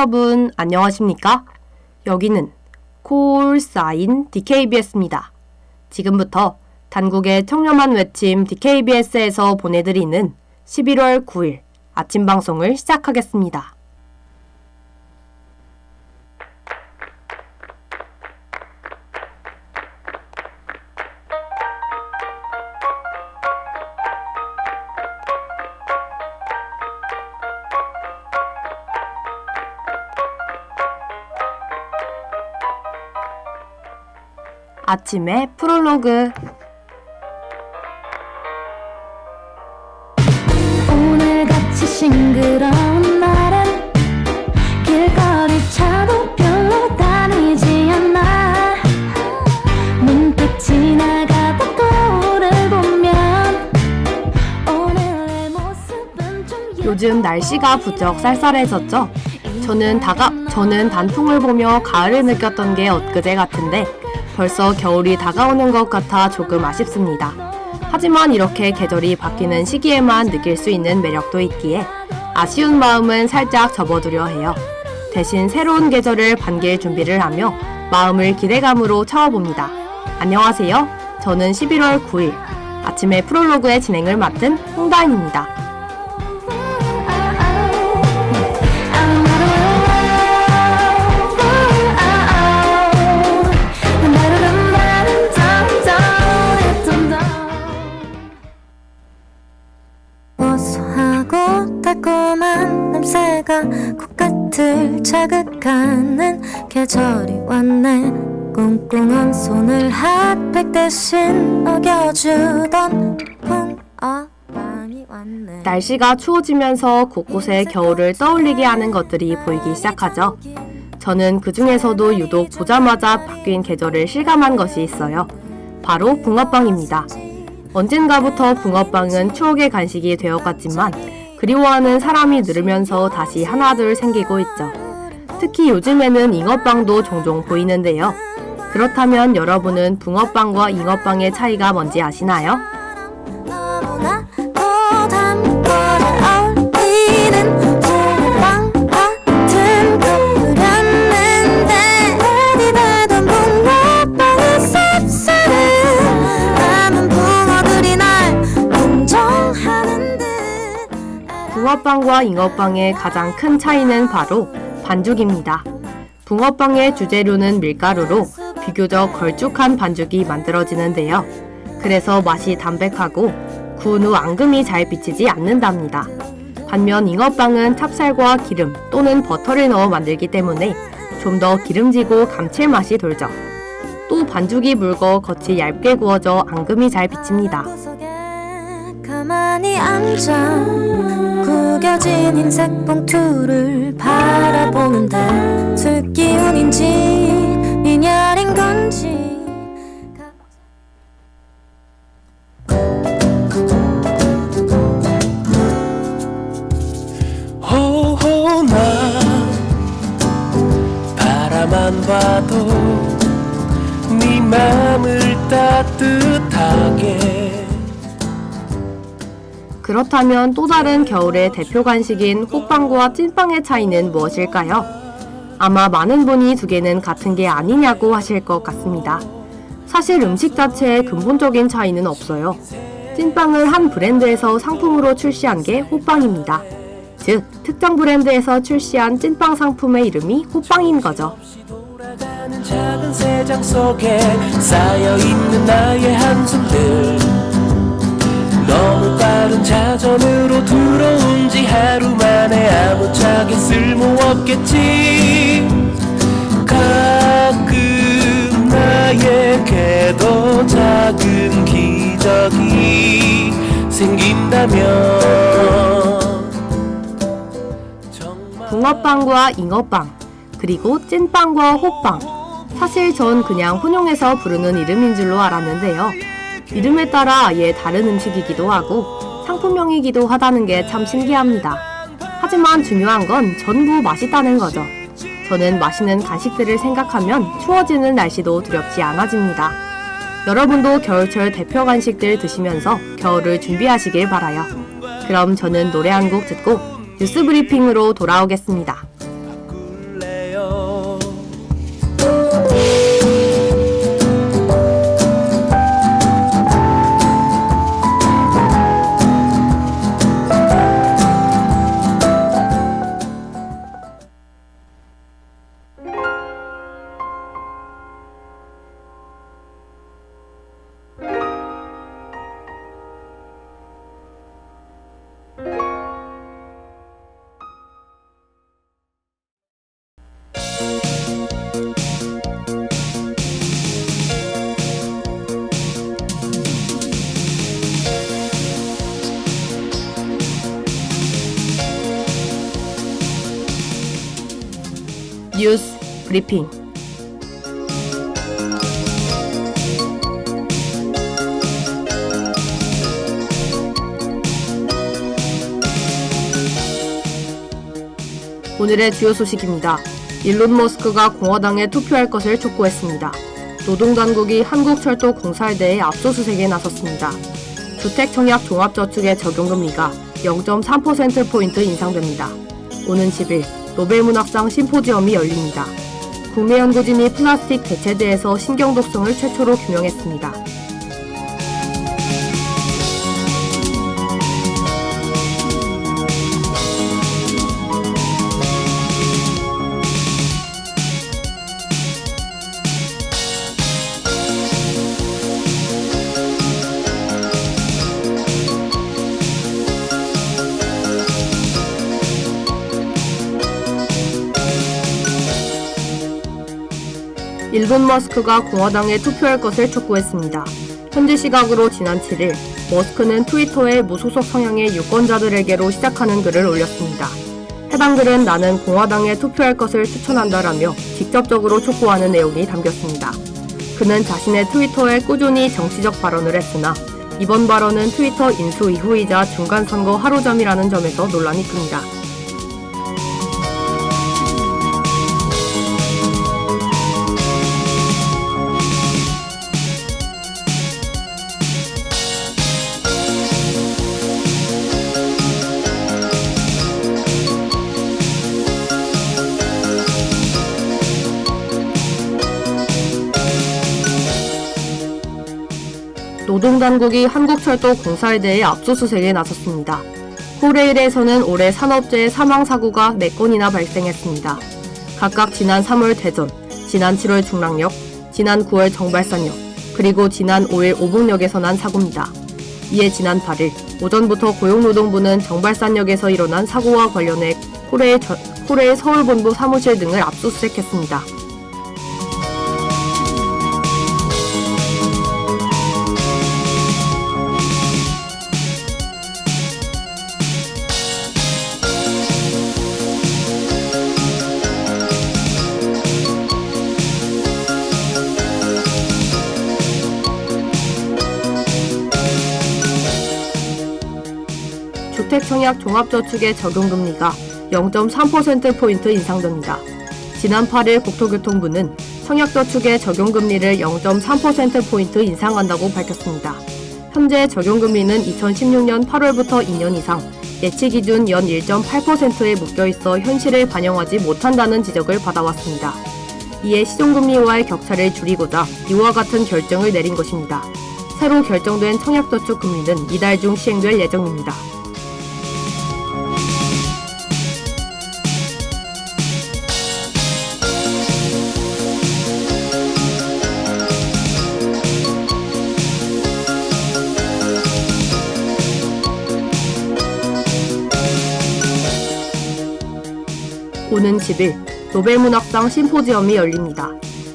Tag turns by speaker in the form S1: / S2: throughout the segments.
S1: 여러분, 안녕하십니까? 여기는 콜사인 DKBS입니다. 지금부터 단국의 청렴한 외침 DKBS에서 보내드리는 11월 9일 아침 방송을 시작하겠습니다. 아침의 프롤로그.
S2: 오늘같이 싱그러운 날엔 길거리 차도 별로 다니지 않아. 문득 지나가다 거울을 보면 오늘의 모습은 좀
S1: 요즘 날씨가 부쩍 쌀쌀해졌죠? 저는 단풍을 보며 가을을 느꼈던 게 엊그제 같은데 벌써 겨울이 다가오는 것 같아 조금 아쉽습니다. 하지만 이렇게 계절이 바뀌는 시기에만 느낄 수 있는 매력도 있기에 아쉬운 마음은 살짝 접어두려 해요. 대신 새로운 계절을 반길 준비를 하며 마음을 기대감으로 채워봅니다. 안녕하세요. 저는 11월 9일 아침의 프롤로그의 진행을 맡은 홍다인입니다.
S2: 고소하고 달콤한 냄새가 코끝을 자극하는 계절이 왔네. 꽁꽁한 손을 핫팩 대신 어겨주던 붕어빵이 왔네.
S1: 날씨가 추워지면서 곳곳에 겨울을 떠올리게 하는 것들이 보이기 시작하죠. 저는 그 중에서도 유독 보자마자 바뀐 계절을 실감한 것이 있어요. 바로 붕어빵입니다. 언젠가부터 붕어빵은 추억의 간식이 되어갔지만 그리워하는 사람이 늘으면서 다시 하나둘 생기고 있죠. 특히 요즘에는 잉어빵도 종종 보이는데요. 그렇다면 여러분은 붕어빵과 잉어빵의 차이가 뭔지 아시나요? 붕어빵과 잉어빵의 가장 큰 차이는 바로 반죽입니다. 붕어빵의 주재료는 밀가루로 비교적 걸쭉한 반죽이 만들어지는데요. 그래서 맛이 담백하고 구운 후 앙금이 잘 비치지 않는답니다. 반면 잉어빵은 찹쌀과 기름 또는 버터를 넣어 만들기 때문에 좀 더 기름지고 감칠맛이 돌죠. 또 반죽이 묽어 겉이 얇게 구워져 앙금이 잘 비칩니다.
S2: 가만히 앉아 구겨진 흰색 봉투를 바라보는데 술기운인지 미녀인 건지.
S3: 호호나 바라만 봐도 네 맘을 따뜻하게.
S1: 그렇다면 또 다른 겨울의 대표 간식인 호빵과 찐빵의 차이는 무엇일까요? 아마 많은 분이 두 개는 같은 게 아니냐고 하실 것 같습니다. 사실 음식 자체에 근본적인 차이는 없어요. 찐빵을 한 브랜드에서 상품으로 출시한 게 호빵입니다. 즉, 특정 브랜드에서 출시한 찐빵 상품의 이름이 호빵인 거죠.
S3: 작은 세장 속에 쌓여있는 나의 한숨들, 너무 빠른 자전으로 들어온 지 하루 만에 아무짝에 쓸모없겠지. 가끔 나에게도 작은 기적이 생긴다면.
S1: 붕어빵과 잉어빵, 그리고 찐빵과 호빵. 사실 전 그냥 혼용해서 부르는 이름인 줄로 알았는데요. 이름에 따라 아예 다른 음식이기도 하고 상품명이기도 하다는 게 참 신기합니다. 하지만 중요한 건 전부 맛있다는 거죠. 저는 맛있는 간식들을 생각하면 추워지는 날씨도 두렵지 않아집니다. 여러분도 겨울철 대표 간식들 드시면서 겨울을 준비하시길 바라요. 그럼 저는 노래 한 곡 듣고 뉴스 브리핑으로 돌아오겠습니다. 뉴스 브리핑. 오늘의 주요 소식입니다. 일론 머스크가 공화당에 투표할 것을 촉구했습니다. 노동당국이 한국철도 공사에 대해 압수수색에 나섰습니다. 주택청약 종합저축의 적용금리가 0.3%포인트 인상됩니다. 오는 10일 노벨문학상 심포지엄이 열립니다. 국내 연구진이 플라스틱 대체대에서 신경독성을 최초로 규명했습니다. 일론 머스크가 공화당에 투표할 것을 촉구했습니다. 현지 시각으로 지난 7일 머스크는 트위터에 무소속 성향의 유권자들에게로 시작하는 글을 올렸습니다. 해당 글은 나는 공화당에 투표할 것을 추천한다라며 직접적으로 촉구하는 내용이 담겼습니다. 그는 자신의 트위터에 꾸준히 정치적 발언을 했으나 이번 발언은 트위터 인수 이후이자 중간선거 하루 전이라는 점에서 논란이 큽니다. 노동당국이 한국철도 공사에 대해 압수수색에 나섰습니다. 코레일에서는 올해 산업재해 사망사고가 4건이나 발생했습니다. 각각 지난 3월 대전, 지난 7월 중랑역, 지난 9월 정발산역, 그리고 지난 5일 오봉역에서 난 사고입니다. 이에 지난 8일 오전부터 고용노동부는 정발산역에서 일어난 사고와 관련해 코레일 서울본부 사무실 등을 압수수색했습니다. 주택청약 종합저축의 적용금리가 0.3%포인트 인상됩니다. 지난 8일 국토교통부는 청약저축의 적용금리를 0.3%포인트 인상한다고 밝혔습니다. 현재 적용금리는 2016년 8월부터 2년 이상 예치 기준 연 1.8%에 묶여있어 현실을 반영하지 못한다는 지적을 받아왔습니다. 이에 시중금리와의 격차를 줄이고자 이와 같은 결정을 내린 것입니다. 새로 결정된 청약저축 금리는 이달 중 시행될 예정입니다. 오는 10일 노벨문학상 심포지엄이 열립니다.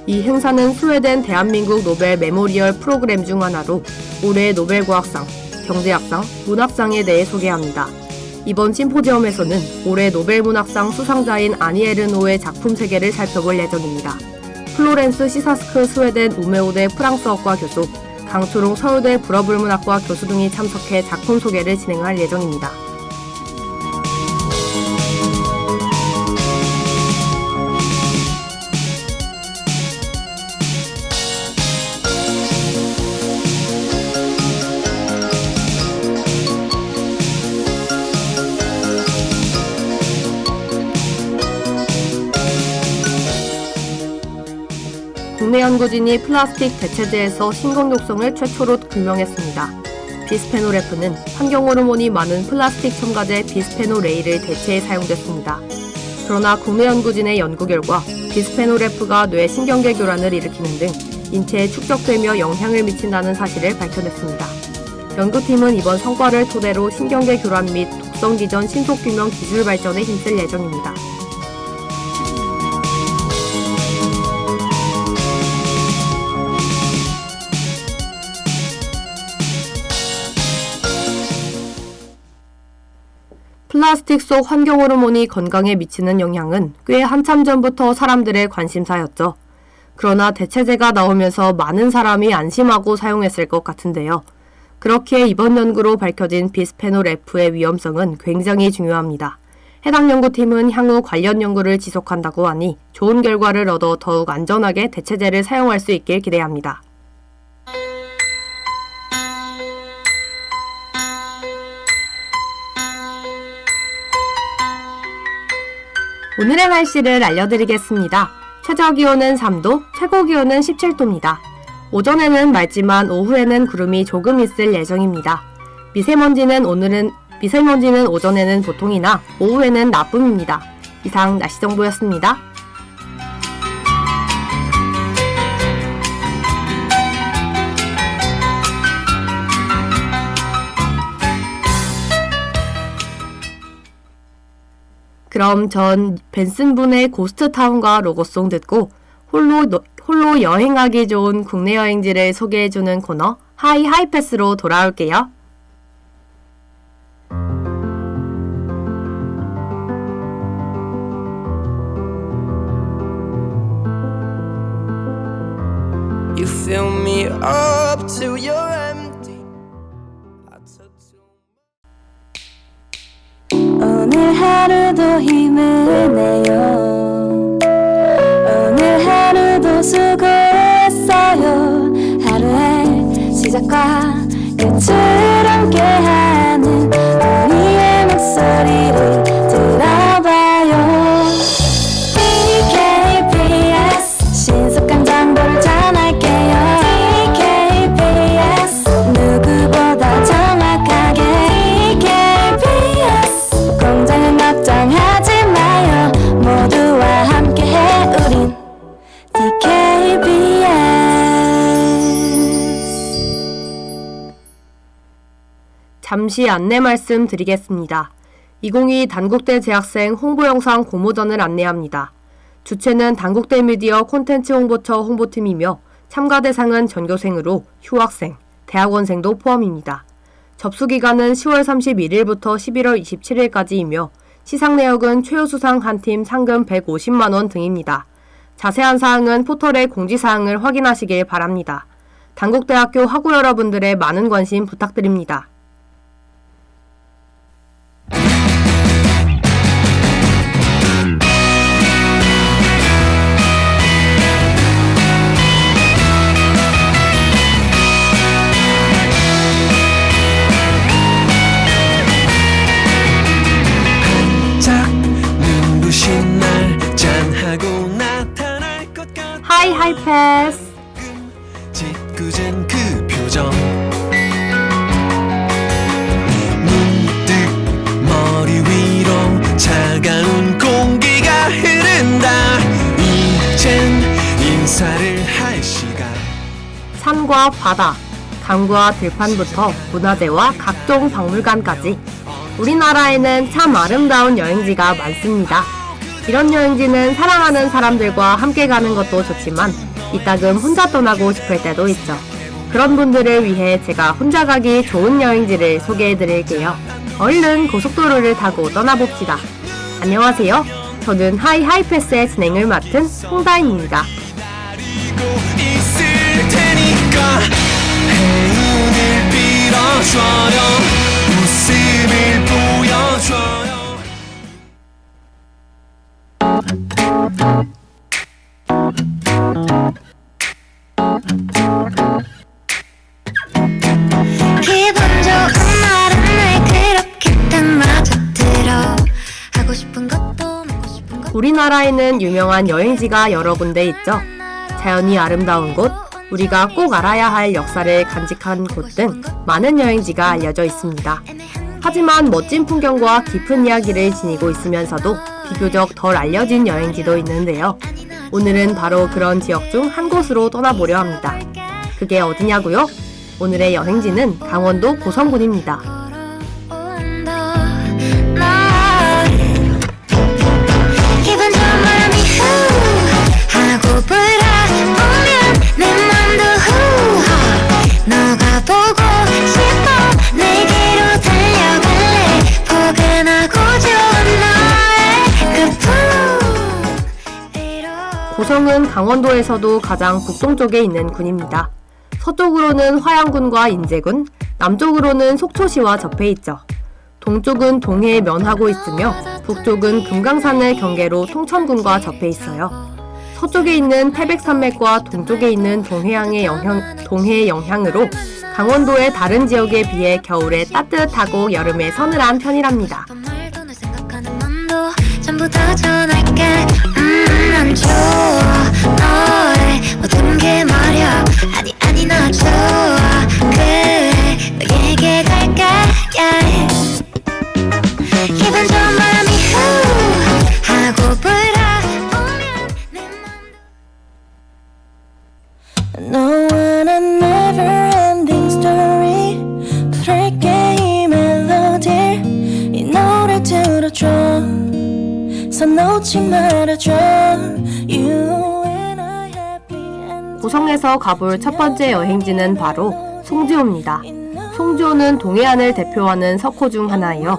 S1: 이 행사는 스웨덴 대한민국 노벨 메모리얼 프로그램 중 하나로 올해 노벨과학상, 경제학상, 문학상에 대해 소개합니다. 이번 심포지엄에서는 올해 노벨문학상 수상자인 아니 에르노의 작품 세계를 살펴볼 예정입니다. 플로렌스 시사스크 스웨덴 우메오대 프랑스어과 교수, 강초롱 서울대 불어불문학과 교수 등이 참석해 작품 소개를 진행할 예정입니다. 국내 연구진이 플라스틱 대체제에서 신경독성을 최초로 규명했습니다. 비스페놀 F는 환경호르몬이 많은 플라스틱 첨가제 비스페놀 A를 대체해 사용됐습니다. 그러나 국내 연구진의 연구 결과 비스페놀 F가 뇌 신경계 교란을 일으키는 등 인체에 축적되며 영향을 미친다는 사실을 밝혀냈습니다. 연구팀은 이번 성과를 토대로 신경계 교란 및 독성 기전 신속 규명 기술 발전에 힘쓸 예정입니다. 플라스틱 속 환경 호르몬이 건강에 미치는 영향은 꽤 한참 전부터 사람들의 관심사였죠. 그러나 대체제가 나오면서 많은 사람이 안심하고 사용했을 것 같은데요. 그렇기에 이번 연구로 밝혀진 비스페놀 F의 위험성은 굉장히 중요합니다. 해당 연구팀은 향후 관련 연구를 지속한다고 하니 좋은 결과를 얻어 더욱 안전하게 대체제를 사용할 수 있길 기대합니다. 오늘의 날씨를 알려드리겠습니다. 최저기온은 3도, 최고기온은 17도입니다. 오전에는 맑지만 오후에는 구름이 조금 있을 예정입니다. 미세먼지는 오전에는 보통이나 오후에는 나쁨입니다. 이상 날씨 정보였습니다. 그럼 전 벤슨분의 고스트타운과 로고송 듣고 홀로 여행하기 좋은 국내 여행지를 소개해주는 코너 하이패스로 돌아올게요.
S3: You fill me up till you're empty. I took too
S2: 오늘 하루도 힘을 내요. 오늘 하루도 수고했어요. 하루의 시작과 끝을 함께하는 우리의 목소리를 들어봐요. DKBS 신속한 정보를 전할게요. DKBS 누구보다 정확하게 DKBS 공장은 걱정하지 마요. 모두와 함께해 우린 DKBS.
S1: 잠시 안내 말씀 드리겠습니다. 2022 단국대 재학생 홍보 영상 공모전을 안내합니다. 주최는 단국대 미디어 콘텐츠 홍보처 홍보팀이며 참가 대상은 전교생으로 휴학생, 대학원생도 포함입니다. 접수 기간은 10월 31일부터 11월 27일까지이며 시상 내역은 최우수상 한 팀 상금 150만 원 등입니다. 자세한 사항은 포털의 공지사항을 확인하시길 바랍니다. 단국대학교 학우 여러분들의 많은 관심 부탁드립니다.
S3: 눈부신 날 짠하고 나타날 것 같은
S1: 하이패스.
S3: 짓궂은 그 표정 문득 머리 위로 차가운 공기가 흐른다. 이젠 인사를 할 시간.
S1: 산과 바다, 강과 들판부터 문화재와 각종 박물관까지 우리나라에는 참 아름다운 여행지가 많습니다. 이런 여행지는 사랑하는 사람들과 함께 가는 것도 좋지만 이따금 혼자 떠나고 싶을 때도 있죠. 그런 분들을 위해 제가 혼자 가기 좋은 여행지를 소개해드릴게요. 얼른 고속도로를 타고 떠나봅시다. 안녕하세요. 저는 하이패스의 진행을 맡은 홍다인입니다.
S3: 있을 테니까 행운을 빌어줘요. 웃음을 보여줘요.
S2: 기분 좋은 날은 날 그렇게 딱 맞아들어. 하고 싶은 것도 먹고 싶은 것도
S1: 우리나라에는 유명한 여행지가 여러 군데 있죠. 자연이 아름다운 곳, 우리가 꼭 알아야 할 역사를 간직한 곳 등 많은 여행지가 알려져 있습니다. 하지만 멋진 풍경과 깊은 이야기를 지니고 있으면서도 비교적 덜 알려진 여행지도 있는데요. 오늘은 바로 그런 지역 중 한 곳으로 떠나보려 합니다. 그게 어디냐고요? 오늘의 여행지는 강원도 고성군입니다.
S2: 기분 좋은 마음이 하고 불어오면 내 맘도 너가 보고 싶어. 내게로 달려갈래. 포근하고
S1: 고성은 강원도에서도 가장 북동쪽에 있는 군입니다. 서쪽으로는 화양군과 인제군, 남쪽으로는 속초시와 접해 있죠. 동쪽은 동해에 면하고 있으며 북쪽은 금강산을 경계로 통천군과 접해 있어요. 서쪽에 있는 태백산맥과 동쪽에 있는 동해의 영향으로 강원도의 다른 지역에 비해 겨울에 따뜻하고 여름에 서늘한 편이랍니다.
S2: 오늘도 널 생각하는 맘도 전부 다 전할게 난 좋아 너의 모든 게 말야 아니 나 좋아 그래 너에게 갈게 yeah. 기분 좋은 바람이 후 하고 불어오면 내 맘
S4: 너와 난 never-ending story 부를게 이 멜로디 이 노래 들어줘 선 놓지 말아줘 You and I happy and
S1: 고성에서 가볼 첫 번째 여행지는 바로 송지호입니다. 송지호는 동해안을 대표하는 석호 중 하나이요.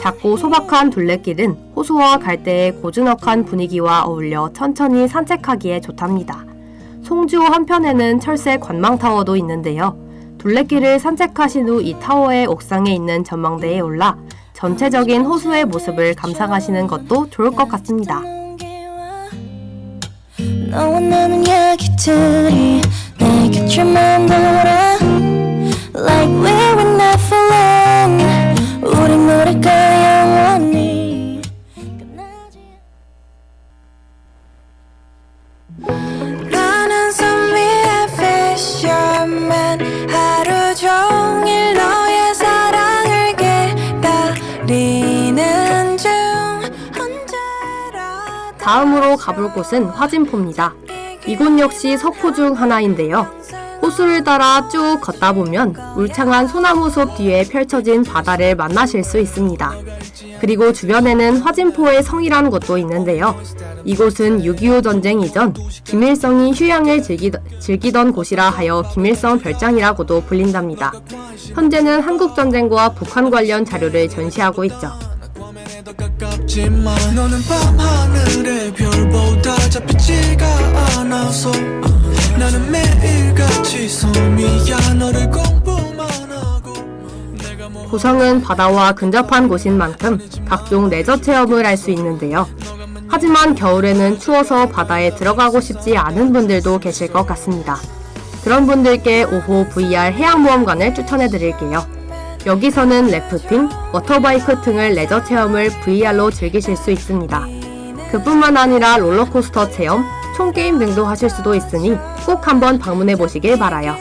S1: 작고 소박한 둘레길은 호수와 갈대의 고즈넉한 분위기와 어울려 천천히 산책하기에 좋답니다. 송지호 한편에는 철새 관망타워도 있는데요. 둘레길을 산책하신 후 이 타워의 옥상에 있는 전망대에 올라 전체적인 호수의 모습을 감상하시는 것도 좋을 것 같습니다.
S4: 너와 나눈 이야기들이 내 곁을만 돌아 Like we were never alone 우린 노래가 영원히 끝나지 나는 섬 위의 fisherman 하루 종일 너의 사랑을 기다리는 중 언제라도
S1: 다음으로 가볼 곳은 화진포입니다. 이곳 역시 석호 중 하나인데요. 호수를 따라 쭉 걷다 보면 울창한 소나무 숲 뒤에 펼쳐진 바다를 만나실 수 있습니다. 그리고 주변에는 화진포의 성이라는 곳도 있는데요. 이곳은 6.25 전쟁 이전 김일성이 휴양을 즐기던 곳이라 하여 김일성 별장이라고도 불린답니다. 현재는 한국전쟁과 북한 관련 자료를 전시하고 있죠.
S5: 너는 밤하늘의 별보다 잡히지가 않아서 나는 매일같이 섬이야 너를 공부만 하고 내가 뭐
S1: 고성은 바다와 근접한 곳인 만큼 각종 레저 체험을 할 수 있는데요. 하지만 겨울에는 추워서 바다에 들어가고 싶지 않은 분들도 계실 것 같습니다. 그런 분들께 5호 VR 해양모험관을 추천해 드릴게요. 여기서는 래프팅, 워터바이크 등을 레저 체험을 VR로 즐기실 수 있습니다. 그뿐만 아니라 롤러코스터 체험, 총게임 등도 하실 수도 있으니 꼭 한번 방문해 보시길 바라요.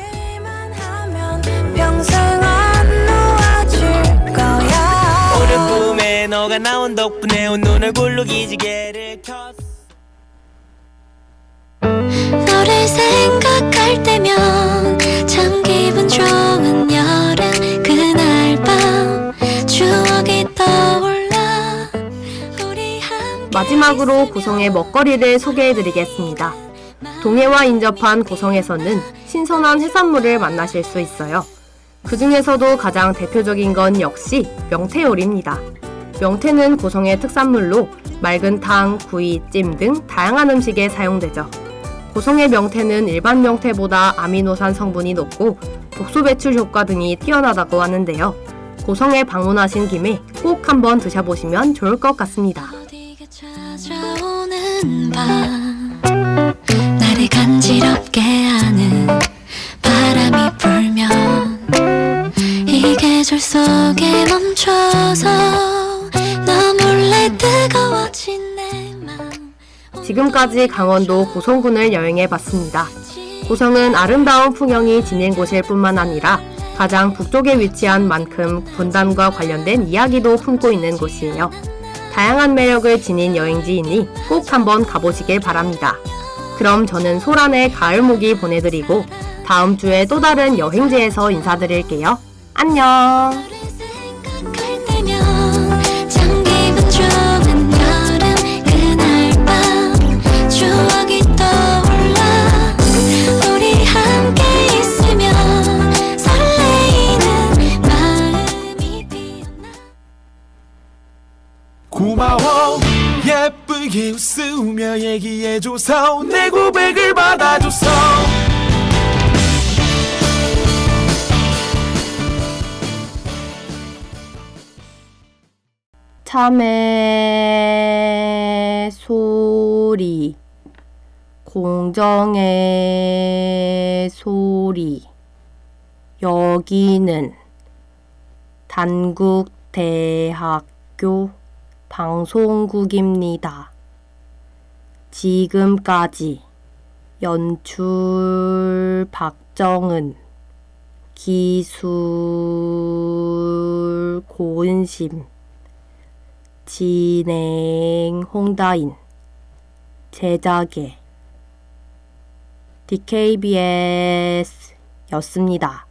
S4: 하면 평생 안 놓아줄 거야
S6: 오늘 꿈에 너가 나온 덕분에 온눈을 골로 기지개를 켰어
S2: 너를 생각할 때면 참 기분 좋은 여름 그날 밤 추억이 떠올라 우리 함께
S1: 마지막으로 고성의 먹거리를 소개해드리겠습니다. 동해와 인접한 고성에서는 신선한 해산물을 만나실 수 있어요. 그 중에서도 가장 대표적인 건 역시 명태요리입니다. 명태는 고성의 특산물로 맑은 탕, 구이, 찜 등 다양한 음식에 사용되죠. 고성의 명태는 일반 명태보다 아미노산 성분이 높고 독소 배출 효과 등이 뛰어나다고 하는데요. 고성에 방문하신 김에 꼭 한번 드셔보시면 좋을 것 같습니다.
S2: 어디가 찾아오는 밤 나를 간지럽게 하는 바람이 불면 이 계절 속에 멈춰서 너 몰래 뜨거워진 내 맘
S1: 지금까지 강원도 고성군을 여행해봤습니다. 고성은 아름다운 풍경이 지닌 곳일 뿐만 아니라 가장 북쪽에 위치한 만큼 분단과 관련된 이야기도 품고 있는 곳이에요. 다양한 매력을 지닌 여행지이니 꼭 한번 가보시길 바랍니다. 그럼 저는 소란의 가을모기 보내드리고 다음 주에 또 다른 여행지에서 인사드릴게요. 안녕!
S2: 생각할 때면 참 기분 좋은 여름 그날 밤 추억이 떠올라 우리 함께 있으면 설레이는 마음이 피어나
S5: 고마워 예쁜 크게 웃으며 얘기해줘서 내 고백을 받아줘서
S1: 참의 소리, 공정의 소리. 여기는 단국대학교 방송국입니다. 지금까지 연출 박정은, 기술 고은심, 진행 홍다인, 제작의 DKBS 였습니다.